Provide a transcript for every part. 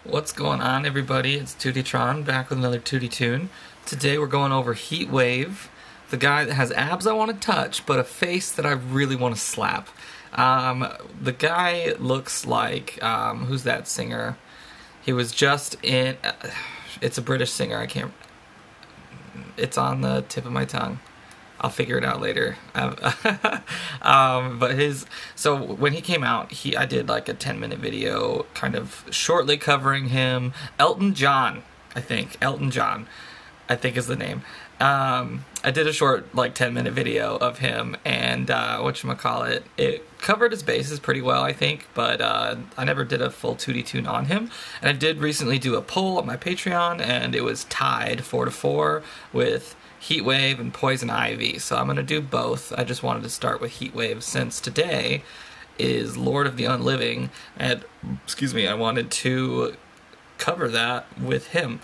What's going on, everybody? It's Tewty Tron back with another Tewty Toon. Today we're going over Heatwave, the guy that has abs I want to touch, but a face that I really want to slap. The guy looks like, who's that singer? He was just in, it's a British singer, I can't, it's on the tip of my tongue. I'll figure it out later. So when he came out, I did like a 10-minute video kind of shortly covering him. Elton John, I think is the name. I did a short like 10-minute video of him, and whatchamacallit, it covered his bases pretty well, I think, but I never did a full Tewty Toon on him. And I did recently do a poll on my Patreon, and it was tied 4-4 with Heatwave and Poison Ivy, so I'm going to do both. I just wanted to start with Heatwave since today is Lord of the Unliving, and, I wanted to cover that with him.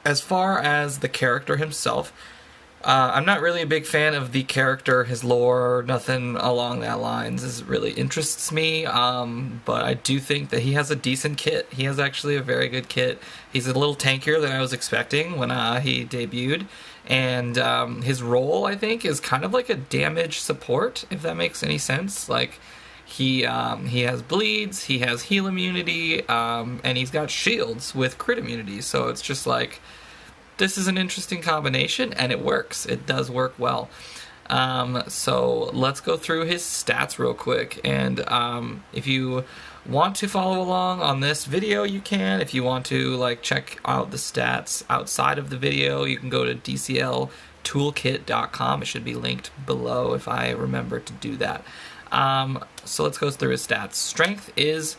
As far as the character himself, I'm not really a big fan of the character, his lore, nothing along that lines really interests me, but I do think that he has a decent kit. He has actually a very good kit. He's a little tankier than I was expecting when he debuted, and his role, I think, is kind of like a damage support, if that makes any sense. Like, he has bleeds, he has heal immunity, and he's got shields with crit immunity, so it's just like, this is an interesting combination, and it works. It does work well. So let's go through his stats real quick, and if you want to follow along on this video, you can. If you want to like check out the stats outside of the video, you can go to dcltoolkit.com. It should be linked below if I remember to do that. So let's go through his stats. Strength is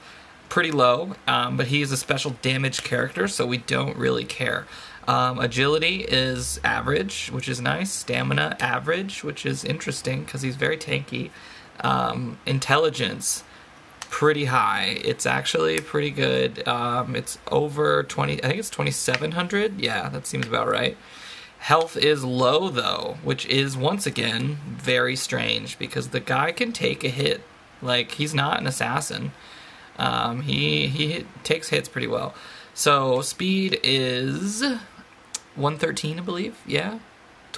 pretty low, but he is a special damage character, so we don't really care. Agility is average, which is nice. Stamina, average, which is interesting because he's very tanky. Intelligence, pretty high. It's actually pretty good. It's over 20, I think it's 2,700. Yeah, that seems about right. Health is low, though, which is, once again, very strange because the guy can take a hit. Like, he's not an assassin. He takes hits pretty well. So, speed is 113, I believe. Yeah,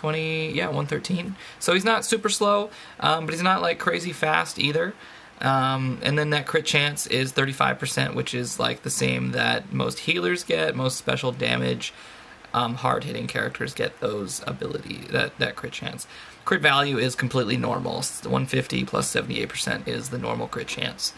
113. So he's not super slow, but he's not like crazy fast either. And then that crit chance is 35%, which is like the same that most healers get. Most special damage, hard-hitting characters get those that crit chance. Crit value is completely normal. 150 plus 78% is the normal crit chance.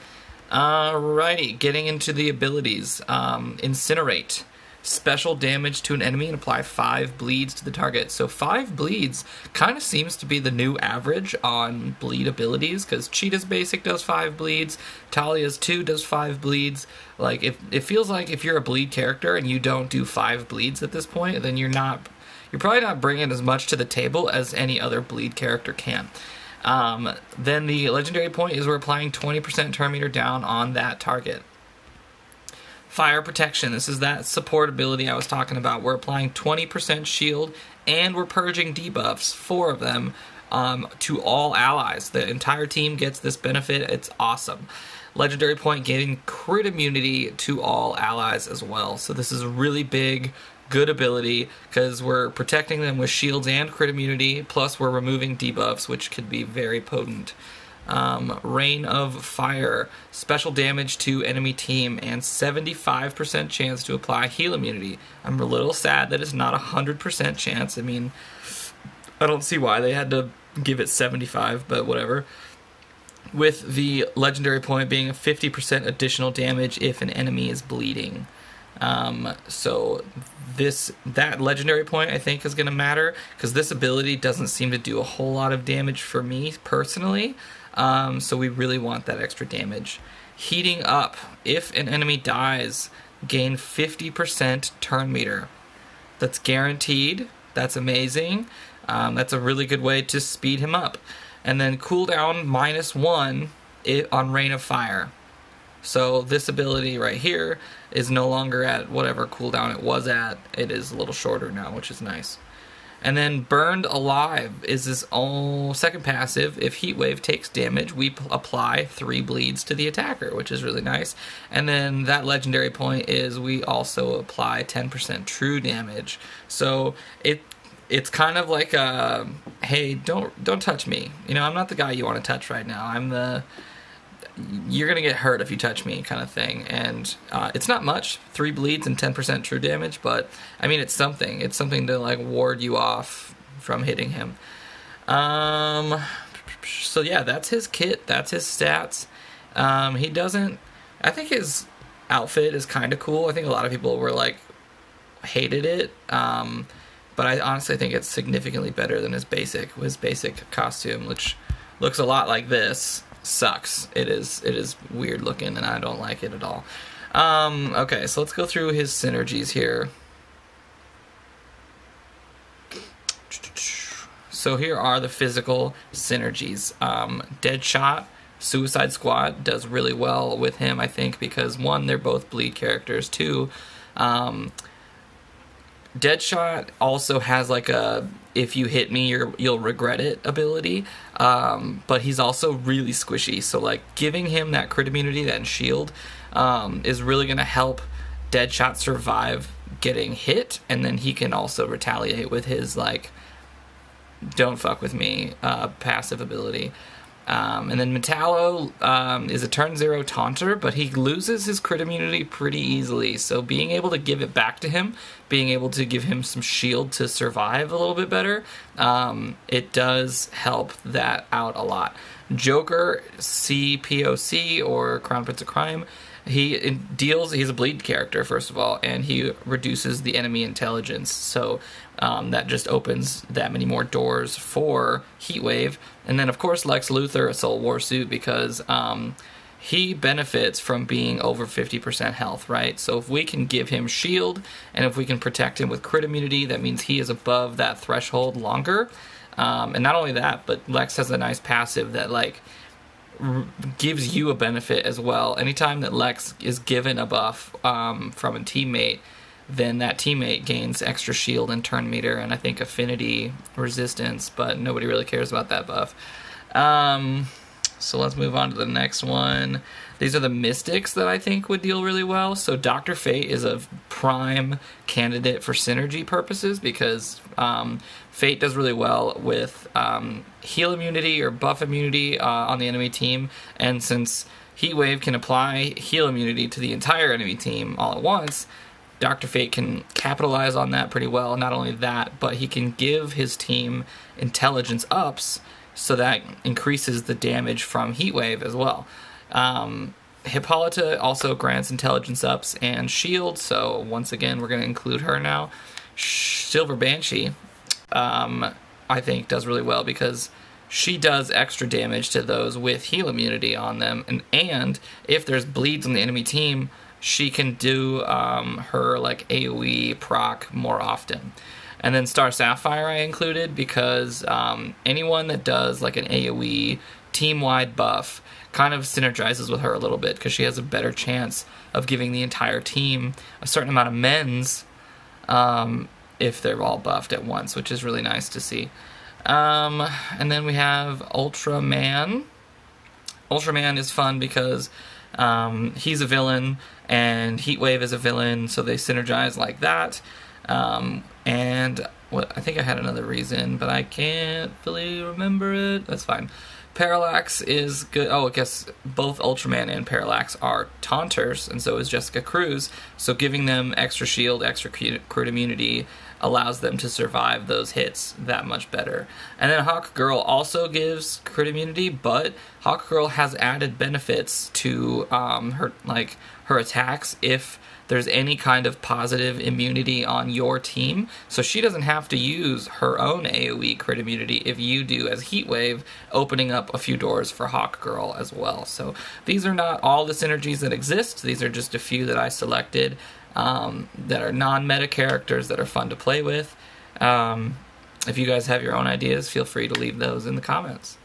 Alrighty, getting into the abilities. Incinerate. Special damage to an enemy and apply 5 bleeds to the target. So 5 bleeds kind of seems to be the new average on bleed abilities, because Cheetah's basic does 5 bleeds, Talia's 2 does 5 bleeds. Like, it feels like if you're a bleed character and you don't do 5 bleeds at this point, then you're probably not bringing as much to the table as any other bleed character can. Then the legendary point is we're applying 20% turn meter down on that target. Fire protection, this is that support ability I was talking about. We're applying 20% shield, and we're purging debuffs, 4 of them, to all allies. The entire team gets this benefit. It's awesome. Legendary point giving crit immunity to all allies as well. So this is a really big, good ability because we're protecting them with shields and crit immunity, plus we're removing debuffs, which could be very potent. Rain of Fire, special damage to enemy team, and 75% chance to apply heal immunity. I'm a little sad that it's not a 100% chance. I mean, I don't see why they had to give it 75, but whatever. With the legendary point being a 50% additional damage if an enemy is bleeding. So that legendary point I think is going to matter because this ability doesn't seem to do a whole lot of damage for me personally. So we really want that extra damage. Heating up. If an enemy dies, gain 50% turn meter. That's guaranteed. That's amazing. That's a really good way to speed him up. And then cooldown -1 on Rain of Fire. So this ability right here is no longer at whatever cooldown it was at. It is a little shorter now, which is nice. And then Burned Alive is his own second passive. If Heatwave takes damage, we apply 3 bleeds to the attacker, which is really nice. And then that legendary point is we also apply 10% true damage. So it's kind of like a, hey, don't touch me. You know, I'm not the guy you want to touch right now. I'm the, you're going to get hurt if you touch me kind of thing. And it's not much, 3 bleeds and 10% true damage, but I mean, it's something. It's something to like ward you off from hitting him. So yeah, that's his kit. That's his stats. He doesn't, I think his outfit is kind of cool. I think a lot of people were like, hated it. But I honestly think it's significantly better than his basic costume, which looks a lot like this. Sucks. It is weird looking, and I don't like it at all. Okay, so let's go through his synergies here. So here are the physical synergies. Deadshot, Suicide Squad does really well with him, I think, because 1, they're both bleed characters. 2, Deadshot also has like a if you hit me you'll regret it ability, but he's also really squishy, so like giving him that crit immunity, that shield, is really going to help Deadshot survive getting hit, and then he can also retaliate with his like don't fuck with me passive ability. And then Metallo is a turn 0 taunter, but he loses his crit immunity pretty easily, so being able to give it back to him, being able to give him some shield to survive a little bit better, it does help that out a lot. Joker, CPOC, or Crown Prince of Crime, he's a bleed character, first of all, and he reduces the enemy intelligence, so that just opens that many more doors for Heatwave. And then, of course, Lex Luthor, a Soul War suit, because he benefits from being over 50% health, right? So if we can give him shield, and if we can protect him with crit immunity, that means he is above that threshold longer. And not only that, but Lex has a nice passive that, like, gives you a benefit as well. Anytime that Lex is given a buff from a teammate, then that teammate gains extra shield and turn meter, and I think affinity resistance, but nobody really cares about that buff. So let's move on to the next one. These are the Mystics that I think would deal really well. So Dr. Fate is a prime candidate for synergy purposes, because Fate does really well with heal immunity or buff immunity on the enemy team, and since Heatwave can apply heal immunity to the entire enemy team all at once, Dr. Fate can capitalize on that pretty well. Not only that, but he can give his team intelligence ups, so that increases the damage from Heatwave as well. Hippolyta also grants intelligence ups and shield, so once again we're going to include her now. Silver Banshee, I think, does really well because she does extra damage to those with heal immunity on them, and if there's bleeds on the enemy team, she can do her like AoE proc more often. And then Star Sapphire I included because anyone that does like an AoE team-wide buff kind of synergizes with her a little bit, because she has a better chance of giving the entire team a certain amount of mends if they're all buffed at once, which is really nice to see. And then we have Ultraman. Ultraman is fun because he's a villain and Heatwave is a villain, so they synergize like that. And I think I had another reason, but I can't really remember it. That's fine. Parallax is good. Oh, I guess both Ultraman and Parallax are taunters, and so is Jessica Cruz. So giving them extra shield, extra crit immunity allows them to survive those hits that much better. And then Hawk Girl also gives crit immunity, but Hawk Girl has added benefits to her attacks if there's any kind of positive immunity on your team. So she doesn't have to use her own AoE crit immunity if you do as Heatwave, opening up a few doors for Hawk Girl as well. So these are not all the synergies that exist. These are just a few that I selected that are non-meta characters that are fun to play with. If you guys have your own ideas, feel free to leave those in the comments.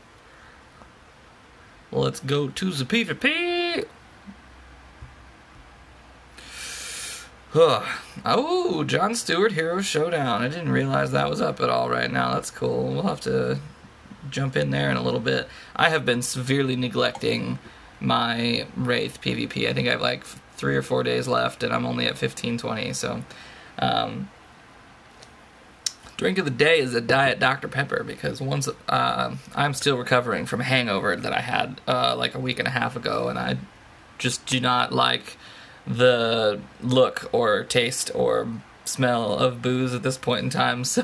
Let's go to the PvP! Oh, Jon Stewart Hero Showdown. I didn't realize that was up at all right now. That's cool. We'll have to jump in there in a little bit. I have been severely neglecting my Wraith PvP. I think I have like 3 or 4 days left, and I'm only at 15-20. So, drink of the day is a Diet Dr. Pepper, because once I'm still recovering from a hangover that I had like a week and a half ago, and I just do not like the look or taste or smell of booze at this point in time, so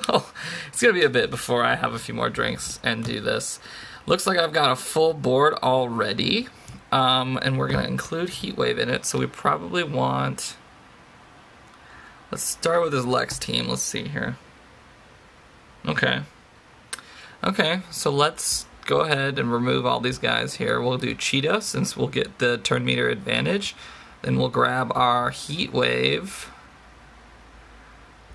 it's gonna be a bit before I have a few more drinks and do this. Looks like I've got a full board already, and we're gonna include Heatwave in it, so we probably want... Let's start with his Lex team. Let's see here. Okay, so let's go ahead and remove all these guys here. We'll do Cheetah, since we'll get the turn meter advantage. Then we'll grab our Heatwave.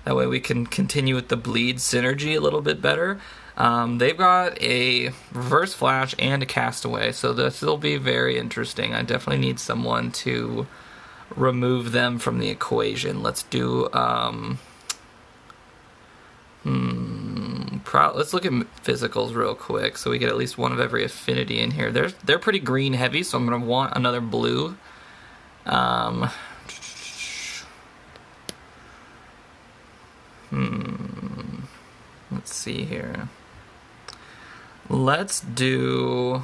That way we can continue with the bleed synergy a little bit better. They've got a reverse flash and a castaway, so this will be very interesting. I definitely need someone to remove them from the equation. Let's do let's look at physicals real quick, so we get at least one of every affinity in here. They're pretty green heavy, so I'm gonna want another blue. Let's see here. Let's do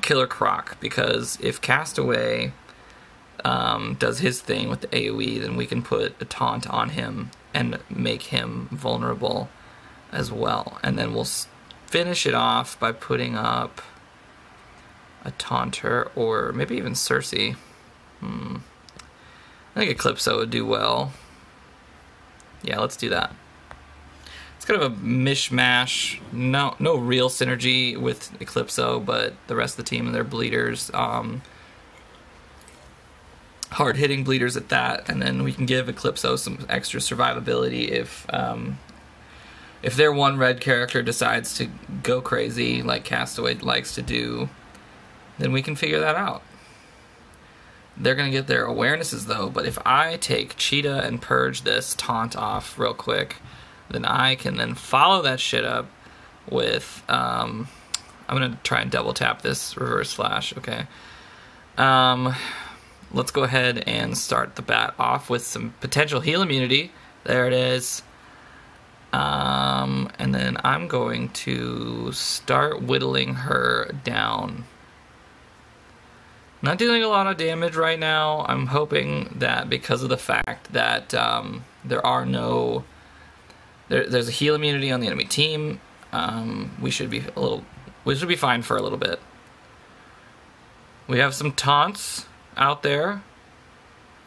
Killer Croc, because if Castaway does his thing with the AoE, then we can put a taunt on him and make him vulnerable as well. And then we'll finish it off by putting up a Taunter, or maybe even Cersei. I think Eclipso would do well. Yeah, let's do that. It's kind of a mishmash. No real synergy with Eclipso, but the rest of the team and their bleeders. Hard-hitting bleeders at that, and then we can give Eclipso some extra survivability if their one red character decides to go crazy like Castaway likes to do, then we can figure that out. They're going to get their awarenesses though, but if I take Cheetah and purge this taunt off real quick, then I can then follow that shit up with, I'm going to try and double tap this reverse flash, okay. Let's go ahead and start the bat off with some potential heal immunity. There it is. And then I'm going to start whittling her down. Not dealing a lot of damage right now. I'm hoping that because of the fact that there's a heal immunity on the enemy team, we should be fine for a little bit. We have some taunts out there.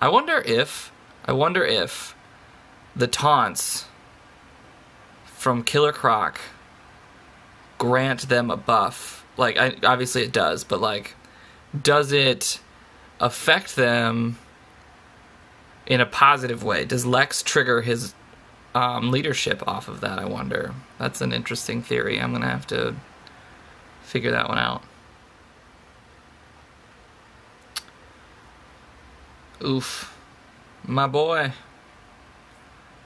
I wonder if the taunts from Killer Croc grant them a buff. Like, obviously it does, but like, does it affect them in a positive way? Does Lex trigger his leadership off of that, I wonder? That's an interesting theory. I'm gonna have to figure that one out. Oof. My boy.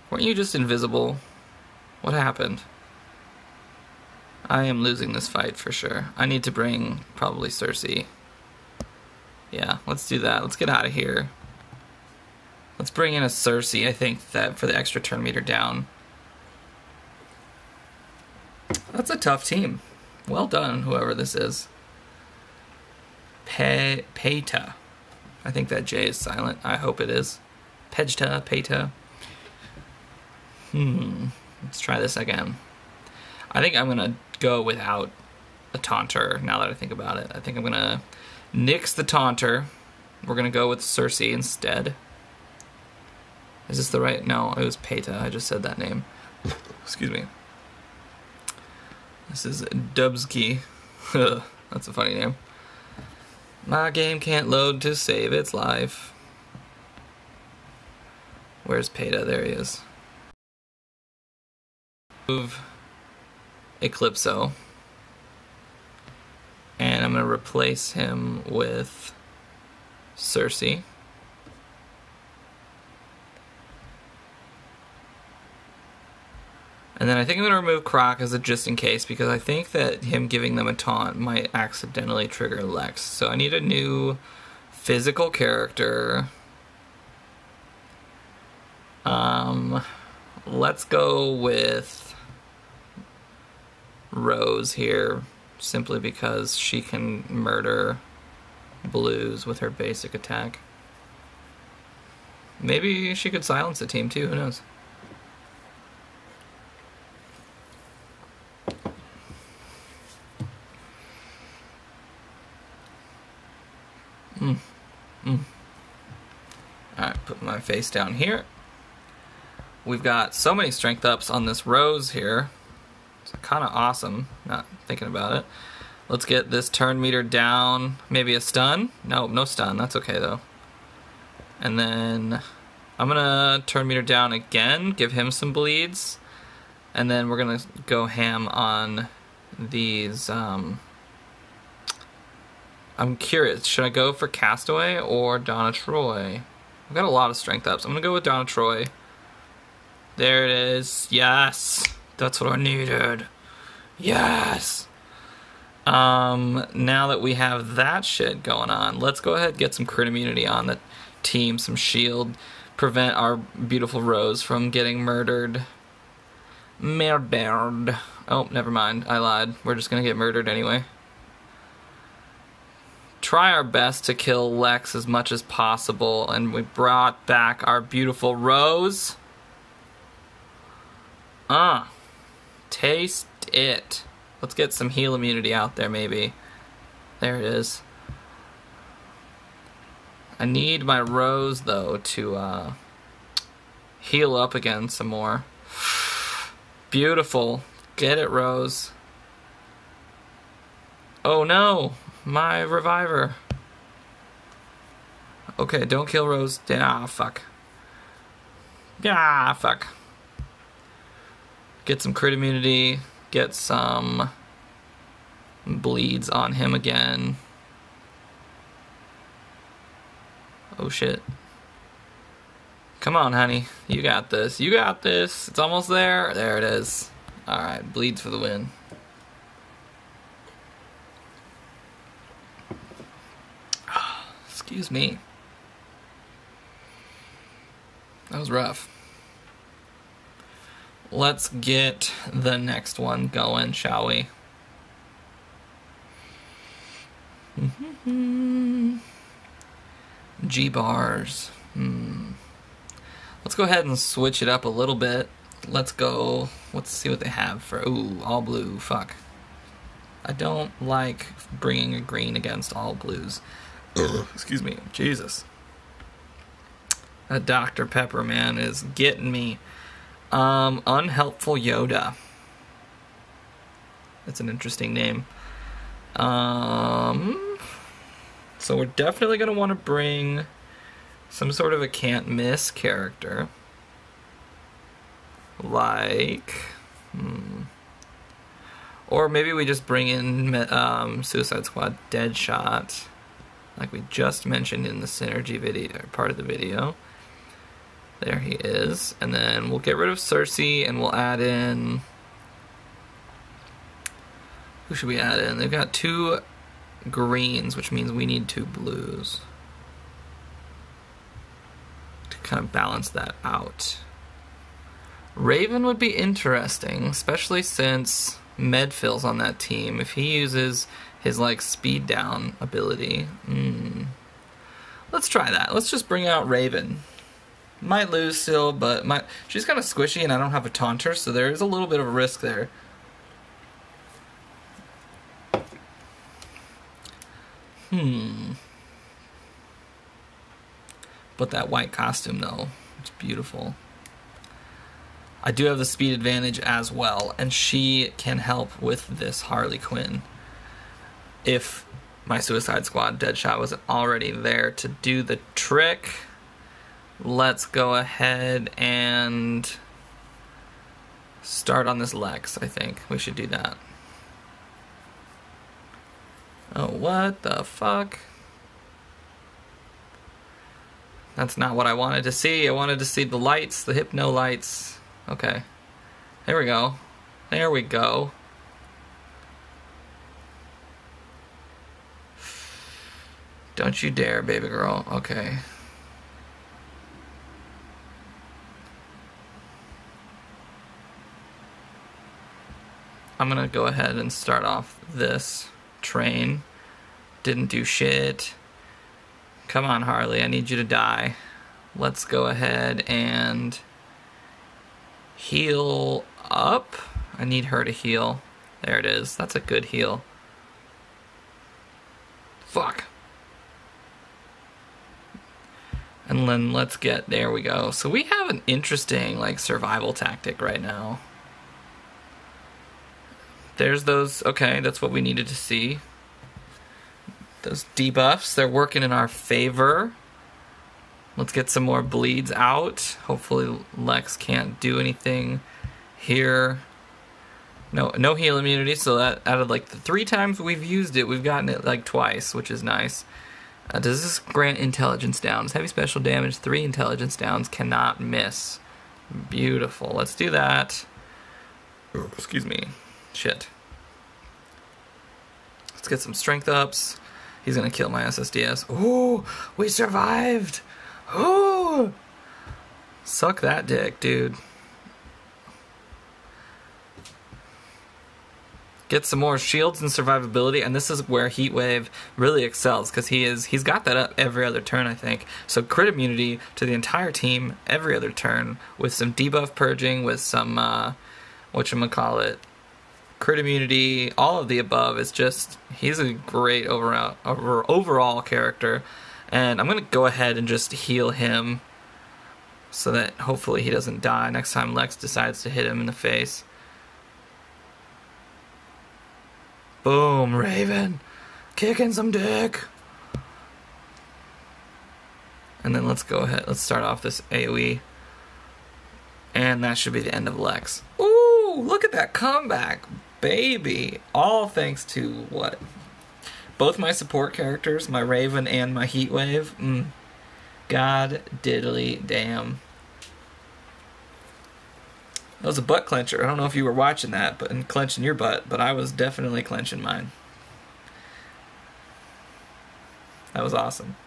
Weren't you just invisible? What happened? I am losing this fight for sure. I need to bring probably Cersei. Yeah, let's do that. Let's get out of here. Let's bring in a Cersei, I think, that for the extra turn meter down. That's a tough team. Well done, whoever this is. Peta. I think that J is silent. I hope it is. Peta. Let's try this again. I think I'm going to go without a Taunter, now that I think about it. I think I'm going to nix the Taunter. We're going to go with Cersei instead. Is this the right? No, it was Peta. I just said that name. Excuse me. This is Dubsky. That's a funny name. My game can't load to save its life. Where's Peta? There he is. Move Eclipso. And I'm going to replace him with Cersei. And then I think I'm going to remove Croc as a just in case, because I think that him giving them a taunt might accidentally trigger Lex. So I need a new physical character. Let's go with Rose here, simply because she can murder blues with her basic attack. Maybe she could silence the team too, who knows? Alright, put my face down here. We've got so many strength ups on this Rose here. It's kind of awesome, not thinking about it. Let's get this turn meter down. Maybe a stun? No, no stun. That's okay, though. And then I'm going to turn meter down again, give him some bleeds. And then we're going to go ham on these. I'm curious. Should I go for Castaway or Donna Troy? I've got a lot of strength ups. I'm going to go with Donna Troy. There it is. Yes. That's what I needed. Yes. Now that we have that shit going on, let's go ahead and get some crit immunity on the team, some shield, prevent our beautiful Rose from getting murdered. Murdered. Oh, never mind. I lied. We're just gonna get murdered anyway. Try our best to kill Lex as much as possible, and we brought back our beautiful Rose. Taste it. Let's get some heal immunity out there, maybe. There it is. I need my Rose, though, to heal up again some more. Beautiful. Get it, Rose. Oh, no. My reviver. Okay, don't kill Rose. Ah, fuck. Ah, fuck. Get some crit immunity. Get some bleeds on him again. Oh shit. Come on, honey. You got this. You got this. It's almost there. There it is. Alright, bleeds for the win. Excuse me. That was rough. Let's get the next one going, shall we? G-bars. Let's go ahead and switch it up a little bit. Let's go, let's see what they have for, ooh, all blue, fuck. I don't like bringing a green against all blues. Excuse me, Jesus. That Dr. Pepper, man, is getting me. Unhelpful Yoda. That's an interesting name. So we're definitely going to want to bring some sort of a can't miss character. Like, or maybe we just bring in Suicide Squad Deadshot, like we just mentioned in the Synergy video, part of the video. There he is. And then we'll get rid of Cersei and we'll add in... Who should we add in? They've got 2 greens, which means we need 2 blues to kind of balance that out. Raven would be interesting, especially since Medfill's on that team. If he uses his, like, speed down ability. Let's try that. Let's just bring out Raven. Might lose still, but she's kind of squishy and I don't have a taunter, so there is a little bit of a risk there. But that white costume, though, it's beautiful. I do have the speed advantage as well, and she can help with this Harley Quinn. If my Suicide Squad Deadshot wasn't already there to do the trick, let's go ahead and start on this Lex, I think. We should do that. Oh, what the fuck? That's not what I wanted to see. I wanted to see the lights, the hypno lights. Okay. There we go. There we go. Don't you dare, baby girl. Okay. I'm gonna go ahead and start off this train. Didn't do shit. Come on, Harley, I need you to die. Let's go ahead and heal up. I need her to heal. There it is. That's a good heal. Fuck. And then let's get, there we go. So we have an interesting, like, survival tactic right now. There's those, okay, that's what we needed to see. Those debuffs, they're working in our favor. Let's get some more bleeds out. Hopefully Lex can't do anything here. No heal immunity, so that out of like the 3 times we've used it, we've gotten it like twice, which is nice. Does this grant intelligence downs? Heavy special damage, 3 intelligence downs, cannot miss. Beautiful. Let's do that. Excuse me. Shit. Let's get some strength ups. He's gonna kill my SSDS. Ooh, we survived. Ooh. Suck that dick, dude. Get some more shields and survivability, and this is where Heatwave really excels, because he's got that up every other turn, I think. So crit immunity to the entire team every other turn, with some debuff purging, with some whatchamacallit, crit immunity, all of the above. It's just, he's a great overall character, and I'm gonna go ahead and just heal him so that hopefully he doesn't die next time Lex decides to hit him in the face. Boom, Raven. Kicking some dick. And then let's go ahead. Let's start off this AoE. And that should be the end of Lex. Ooh, look at that comeback, baby. All thanks to what? Both my support characters, my Raven and my Heatwave. God diddly damn. That was a butt clencher. I don't know if you were watching that, but and clenching your butt, but I was definitely clenching mine. That was awesome.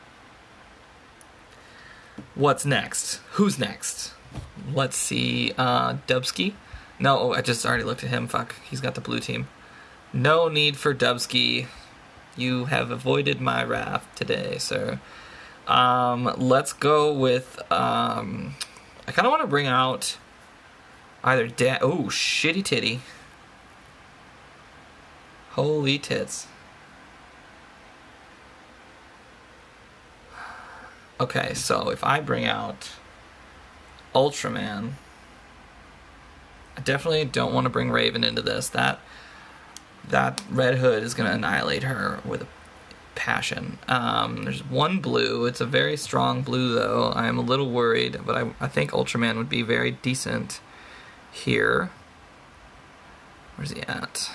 What's next? Who's next? Let's see. Dubsky? No, I just already looked at him. Fuck. He's got the blue team. No need for Dubsky. You have avoided my wrath today, sir. Let's go with... I kind of want to bring out... either oh, shitty titty. Holy tits. Okay, so if I bring out Ultraman, I definitely don't want to bring Raven into this. That Red Hood is going to annihilate her with a passion. There's one blue. It's a very strong blue, though. I'm a little worried, but I think Ultraman would be very decent here. Where's he at?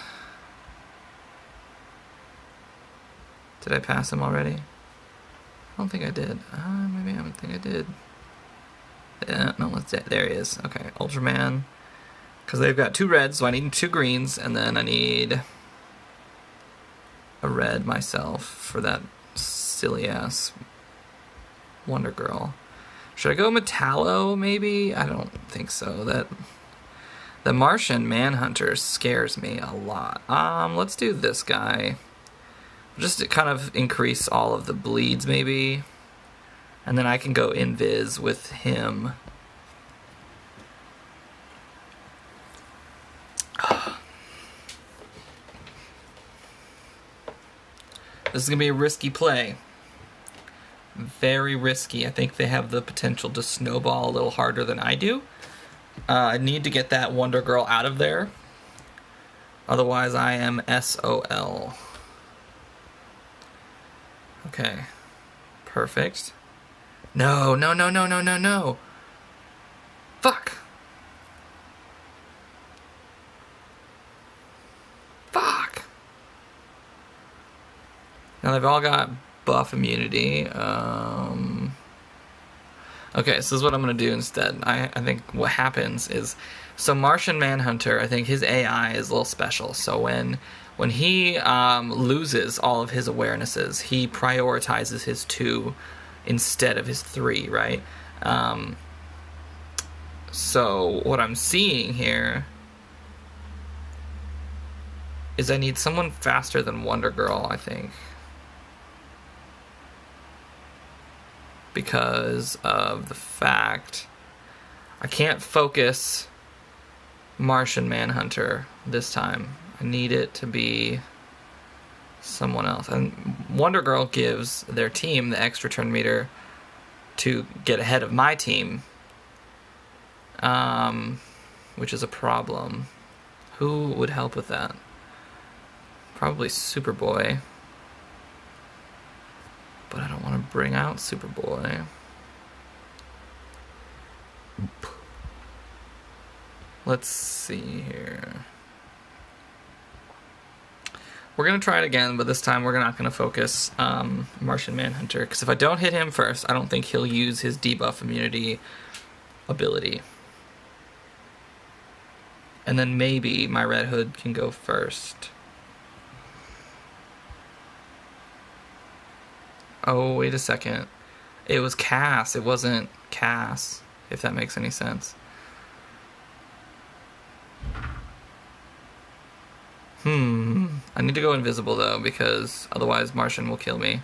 Did I pass him already? I don't think I did. Maybe I don't think I did. No, let's see. There he is. Okay, Ultraman. Because they've got 2 reds, so I need 2 greens, and then I need a red myself for that silly-ass Wonder Girl. Should I go Metallo, maybe? I don't think so. The Martian Manhunter scares me a lot. Let's do this guy. Just to kind of increase all of the bleeds, maybe. And then I can go invis with him. This is going to be a risky play. Very risky. I think they have the potential to snowball a little harder than I do. I need to get that Wonder Girl out of there. Otherwise, I am SOL. Okay. Perfect. No. Fuck. Fuck. Now they've all got buff immunity. Okay, so this is what I'm going to do instead. I think what happens is, so Martian Manhunter, I think his AI is a little special. So when he loses all of his awarenesses, he prioritizes his 2 instead of his 3, right? So what I'm seeing here is I need someone faster than Wonder Girl, I think. Because of the fact I can't focus Martian Manhunter this time. I need it to be someone else. And Wonder Girl gives their team the extra turn meter to get ahead of my team, which is a problem. Who would help with that? Probably Superboy. But I don't want to bring out Superboy. Let's see here. We're going to try it again, but this time we're not going to focus Martian Manhunter, because if I don't hit him first, I don't think he'll use his debuff immunity ability. And then maybe my Red Hood can go first. Oh, wait a second. It was Cass. It wasn't Cass, if that makes any sense. I need to go invisible, though, because otherwise Martian will kill me.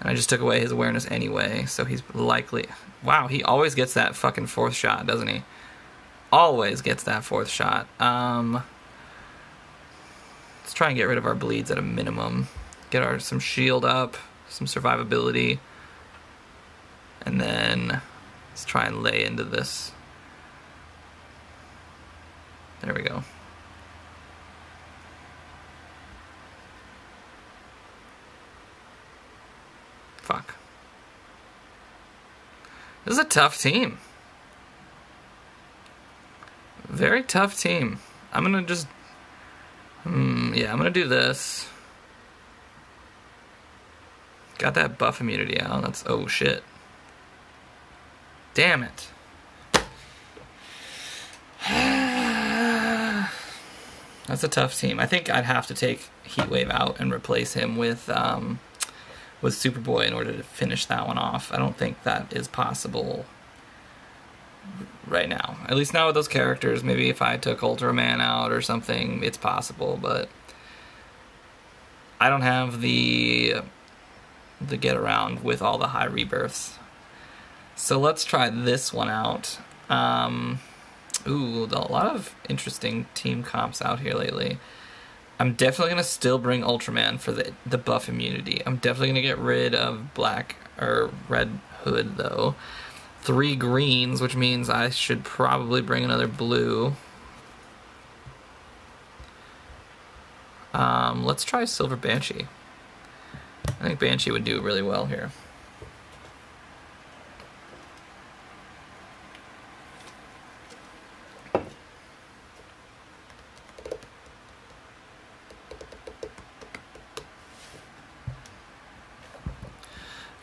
And I just took away his awareness anyway, so he's likely... Wow, he always gets that fucking 4th shot, doesn't he? Always gets that 4th shot. Let's try and get rid of our bleeds at a minimum. Get some shield up, some survivability. And then let's try and lay into this. There we go. Fuck. This is a tough team. Very tough team. I'm gonna just... yeah, I'm gonna do this. Got that buff immunity out. That's... oh, shit. Damn it. That's a tough team. I think I'd have to take Heatwave out and replace him with Superboy in order to finish that one off. I don't think that is possible right now. At least not with those characters. Maybe if I took Ultraman out or something, it's possible, but I don't have the get around with all the high rebirths. So let's try this one out. Ooh, a lot of interesting team comps out here lately. I'm definitely going to still bring Ultraman for the buff immunity. I'm definitely going to get rid of Red Hood, though. 3 greens, which means I should probably bring another blue. Let's try Silver Banshee. I think Banshee would do really well here.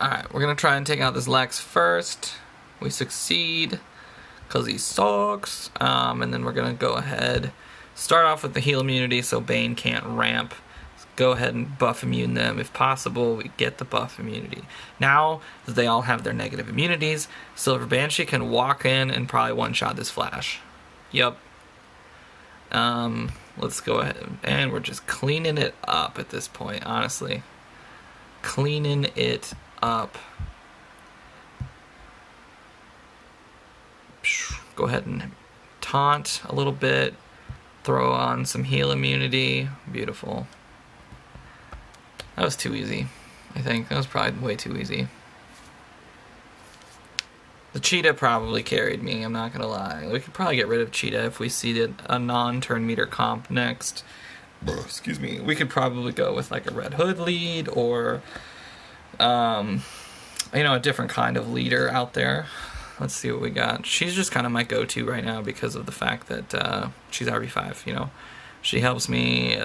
Alright, we're going to try and take out this Lex first. We succeed, because he sucks. And then we're going to go ahead, start off with the heal immunity so Bane can't ramp. Let's go ahead and buff immune them. If possible, we get the buff immunity. Now that they all have their negative immunities, Silver Banshee can walk in and probably one-shot this Flash. Yup. Let's go ahead. And we're just cleaning it up at this point, honestly. Cleaning it up. Go ahead and taunt a little bit. Throw on some heal immunity. Beautiful. That was too easy, I think. That was probably way too easy. The Cheetah probably carried me, I'm not gonna lie. We could probably get rid of Cheetah if we seeded a non-turn meter comp next. Excuse me. We could probably go with like a Red Hood lead or you know, a different kind of leader out there. Let's see what we got. She's just kind of my go-to right now because of the fact that she's RB5, you know. She helps me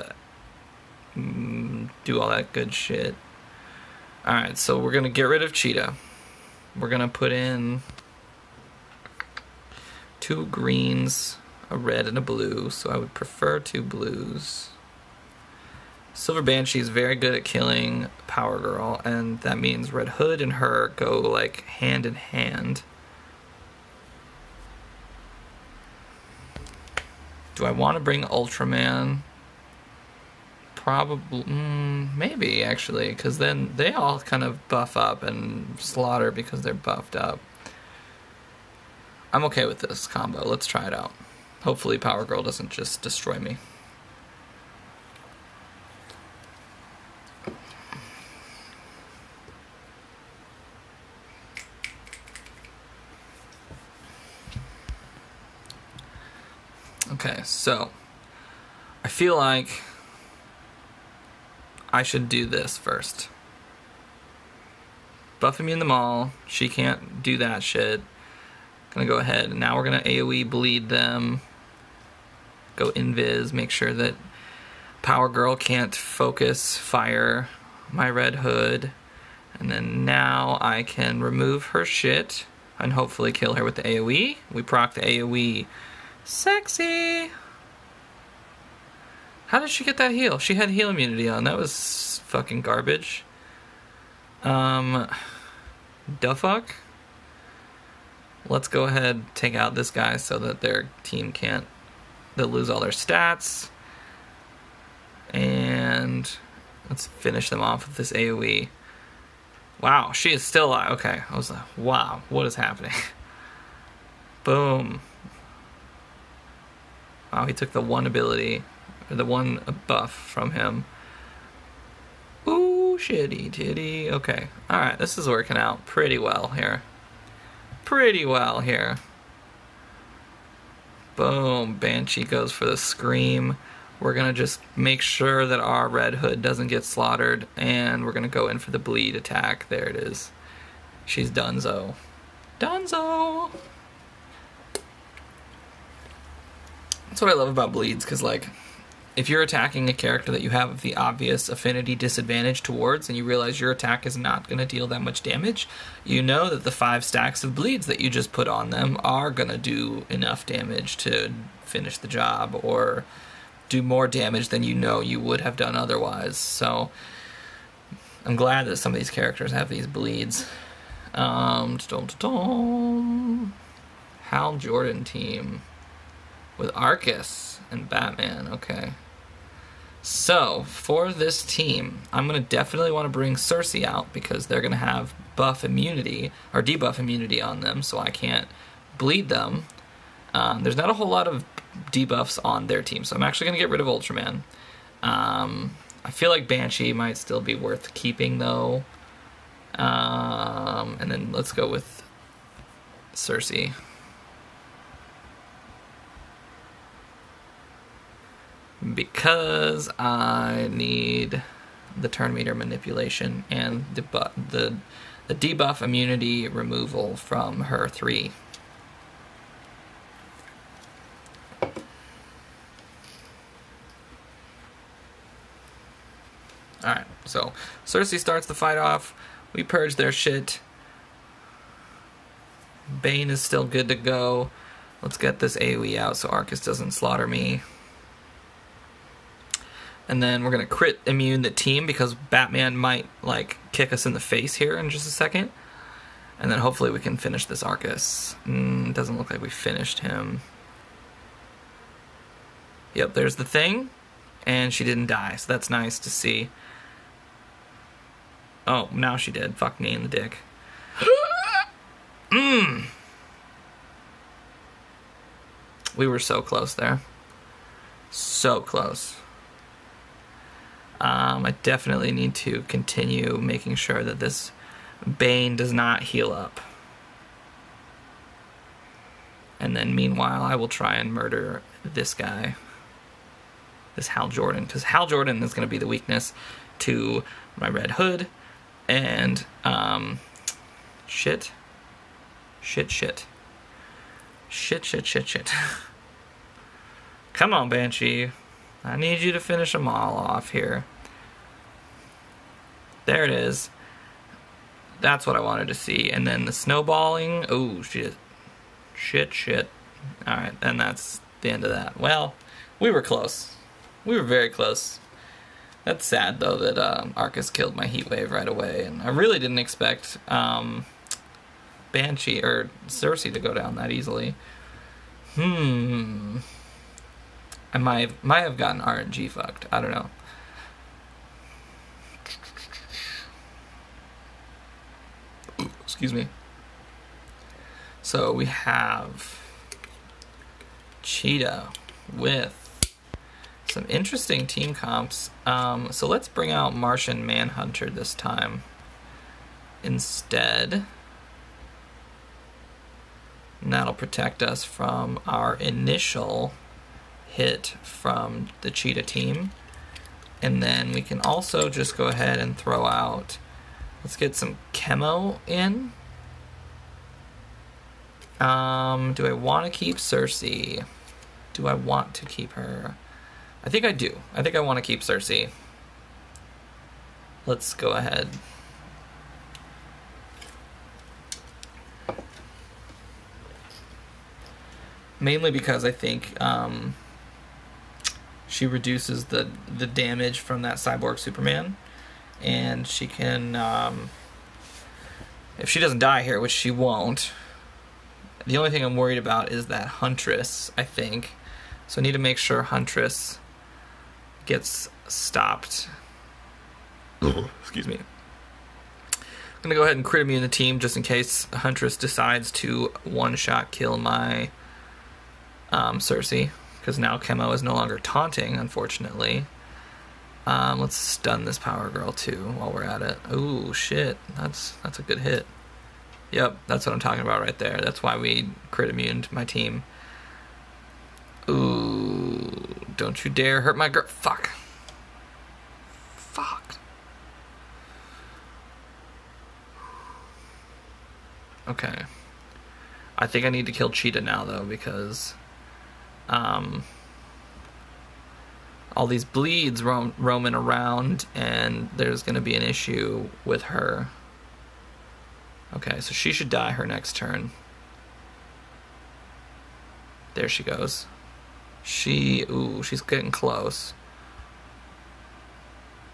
do all that good shit. Alright, so we're going to get rid of Cheetah. we're gonna put in 2 greens, a red and a blue, so I would prefer 2 blues. Silver Banshee is very good at killing Power Girl, and that means Red Hood and her go like hand in hand. Do I want to bring Ultraman? Probably, maybe actually, because then they all kind of buff up and slaughter because they're buffed up. I'm okay with this combo. Let's try it out. Hopefully Power Girl doesn't just destroy me. Okay, so I feel like I should do this first. Buff immune them all. She can't do that shit. Gonna go ahead, and now we're gonna AoE bleed them. Go invis, make sure that Power Girl can't focus fire my Red Hood. And then now I can remove her shit and hopefully kill her with the AoE. We proc the AoE. Sexy! How did she get that heal? She had heal immunity on. That was fucking garbage. The fuck? Let's go ahead, take out this guy so that their team can't... They'll lose all their stats. And let's finish them off with this AoE. Wow, she is still alive. Okay, I was like, wow, what is happening? Boom. Wow, he took the one ability, or the one buff from him. Ooh, shitty titty. Okay, alright, this is working out pretty well here. Pretty well here. Boom, Banshee goes for the scream. We're gonna just make sure that our Red Hood doesn't get slaughtered, and we're gonna go in for the bleed attack. There it is. She's donezo. Donezo! That's what I love about bleeds, because like, if you're attacking a character that you have the obvious affinity disadvantage towards, and you realize your attack is not going to deal that much damage, you know that the 5 stacks of bleeds that you just put on them are going to do enough damage to finish the job, or do more damage than you know you would have done otherwise. So I'm glad that some of these characters have these bleeds. Hal Jordan team with Arcus and Batman. Okay. So, for this team, I'm going to definitely want to bring Cersei out, because they're going to have buff immunity, or debuff immunity on them, so I can't bleed them. There's not a whole lot of debuffs on their team, so I'm actually going to get rid of Ultraman. I feel like Banshee might still be worth keeping, though. And then let's go with Cersei. Because I need the turn meter manipulation and the debuff immunity removal from her 3. Alright, so Cersei starts the fight off. We purge their shit. Bane is still good to go. Let's get this AoE out so Arcus doesn't slaughter me. And then we're going to crit immune the team, because Batman might, like, kick us in the face here in just a second. And then hopefully we can finish this Arcus. Doesn't look like we finished him. Yep, there's the thing. And she didn't die, so that's nice to see. Oh, now she did. Fuck me in the dick. We were so close there. So close. I definitely need to continue making sure that this Bane does not heal up. And then meanwhile, I will try and murder this guy. This Hal Jordan. Because Hal Jordan is going to be the weakness to my Red Hood. And, shit. Come on, Banshee. I need you to finish them all off here. There it is. That's what I wanted to see. And then the snowballing. Oh, shit. Shit. Alright, and that's the end of that. Well, we were close. We were very close. That's sad, though, that Arcus killed my Heatwave right away. And I really didn't expect Banshee or Cersei to go down that easily. I might have gotten RNG fucked. I don't know. Ooh, excuse me. So we have Cheetah with some interesting team comps. So let's bring out Martian Manhunter this time instead. And that'll protect us from our initial hit from the Cheetah team. And then we can also just go ahead and throw out, let's get some Chemo in. Do I want to keep Cersei? Do I want to keep her? I think I do. I think I want to keep Cersei. Let's go ahead. Mainly because I think she reduces the damage from that cyborg Superman, and she can, if she doesn't die here, which she won't. The only thing I'm worried about is that Huntress, I think. So I need to make sure Huntress gets stopped. Excuse me. I'm going to go ahead and crit immune the team just in case Huntress decides to one-shot kill my Cersei. Because now Chemo is no longer taunting, unfortunately. Let's stun this Power Girl too while we're at it. Ooh, shit. That's a good hit. Yep, that's what I'm talking about right there. That's why we crit immune to my team. Ooh, don't you dare hurt my girl. Fuck. Okay. I think I need to kill Cheetah now, though, because all these bleeds roaming around, and there's going to be an issue with her. Okay, so she should die her next turn. There she goes. Ooh, she's getting close.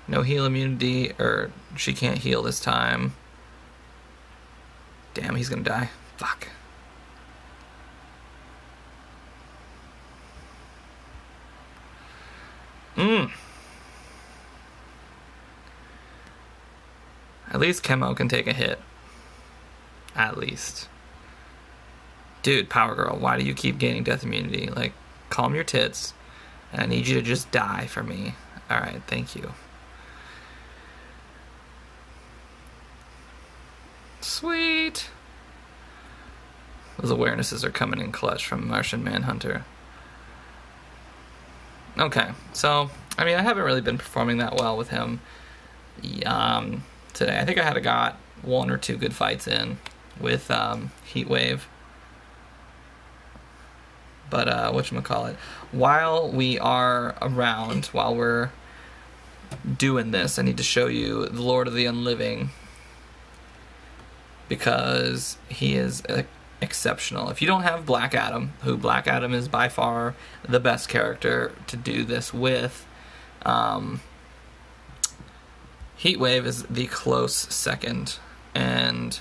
No heal immunity, or she can't heal this time. Damn, he's gonna die. Fuck. At least Chemo can take a hit. At least. Dude, Power Girl, why do you keep gaining death immunity? Like, calm your tits. And I need you to just die for me. Alright, thank you. Sweet. Those awarenesses are coming in clutch from Martian Manhunter. Okay, so, I mean, I haven't really been performing that well with him today. I think I got one or two good fights in with Heatwave. But, whatchamacallit, while we are around, while we're doing this, I need to show you the Lord of the Unliving, because he is exceptional. If you don't have Black Adam, who Black Adam is by far the best character to do this with, Heatwave is the close second. And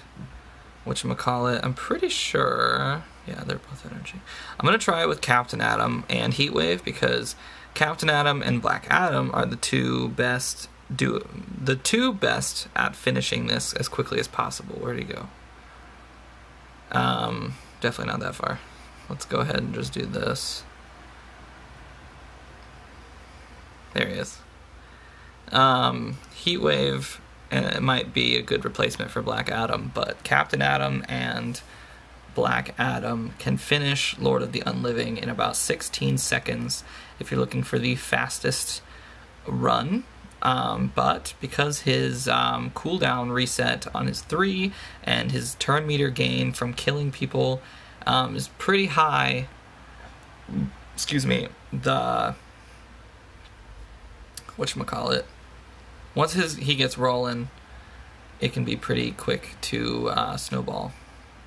whatchamacallit, I'm pretty sure, yeah, they're both energy. I'm gonna try it with Captain Atom and Heatwave, because Captain Atom and Black Adam are the two best at finishing this as quickly as possible. Where'd he go? Definitely not that far. Let's go ahead and just do this. There he is. Heatwave, and it might be a good replacement for Black Adam, but Captain Atom and Black Adam can finish Lord of the Unliving in about 16 seconds if you're looking for the fastest run. But because his cooldown reset on his 3 and his turn meter gain from killing people is pretty high, excuse me, whatchamacallit, once he gets rolling, it can be pretty quick to snowball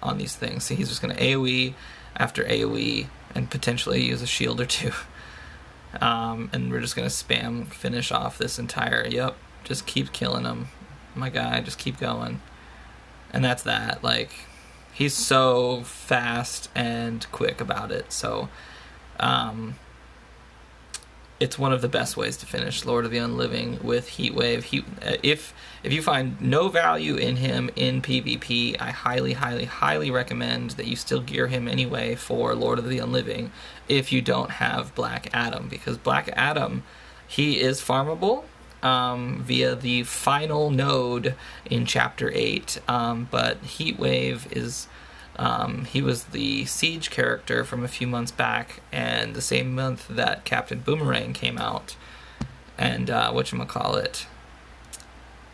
on these things. See, he's just going to AoE after AoE and potentially use a shield or two. And we're just going to spam finish off this entire, yep, just keep killing him. My guy, just keep going. And that's that. Like, he's so fast and quick about it. So, it's one of the best ways to finish Lord of the Unliving with Heatwave. If you find no value in him in PvP, I highly, highly, highly recommend that you still gear him anyway for Lord of the Unliving if you don't have Black Adam, because Black Adam, he is farmable via the final node in Chapter 8, but Heatwave is... he was the Siege character from a few months back, and the same month that Captain Boomerang came out. And whatchamacallit,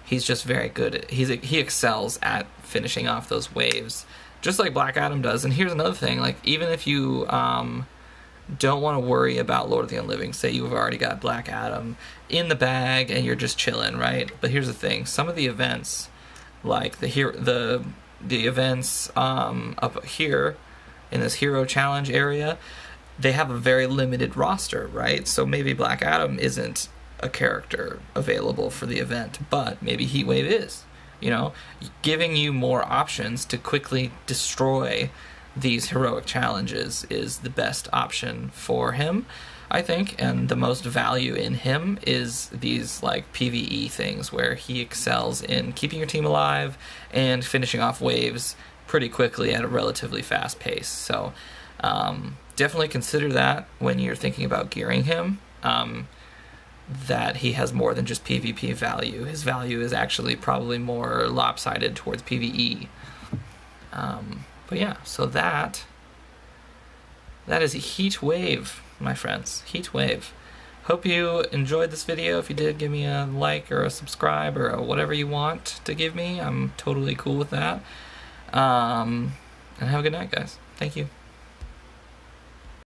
he's just very good. He excels at finishing off those waves, just like Black Adam does. And here's another thing: like, even if you don't want to worry about Lord of the Unliving, say you've already got Black Adam in the bag and you're just chilling, right? But here's the thing: some of the events, like the events up here in this hero challenge area, they have a very limited roster, right? So maybe Black Adam isn't a character available for the event, but maybe Heatwave is, you know, giving you more options to quickly destroy these heroic challenges is the best option for him, I think, and the most value in him is these like PvE things where he excels in keeping your team alive and finishing off waves pretty quickly at a relatively fast pace. So definitely consider that when you're thinking about gearing him, that he has more than just PvP value. His value is actually probably more lopsided towards PvE. But yeah, so that is Heatwave, my friends. Heatwave. Hope you enjoyed this video. If you did, give me a like or a subscribe or whatever you want to give me. I'm totally cool with that. And have a good night, guys. Thank you.